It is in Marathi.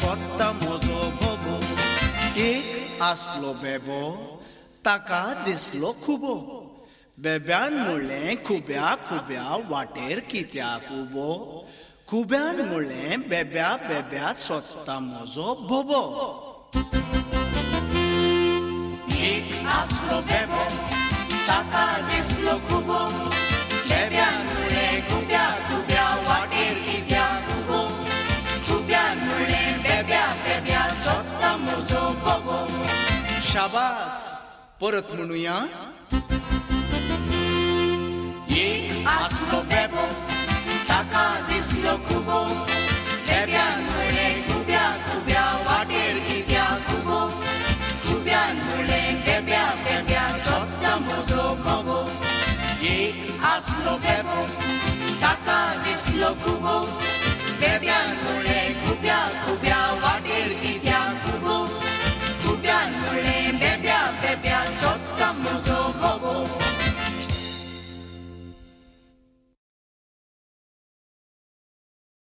स्वतः मोजो भोबो. एक आसलो बेबो ताका दिसलो खुबो. बेब्यान म्हणलें खुब्या खुब्या वाटेर कित्याक उबो. खुब्यान म्हणलें बेब्या बेब्या स्वतः मोजो भोबो. एक आसलो बेबो ताका दिसलो खुबो. बेब्यान म्हणलें खुब्या खुब्या वाटेर कित्याक उबो. खुब्यान म्हणलें बेब्या बेब्या स्वतः मोजो भोबो. शाबास, परत म्हणुया. एक आसलो बेबो ताका दिसलो खुबो. बेब्यान म्हणलें खुब्या खुब्या वाटेर कित्याक उबो. खुब्यान म्हणलें बेब्या बेब्या स्वतः मोजो भोबो. एक आसलो बेबो ताका दिसलो खुबो.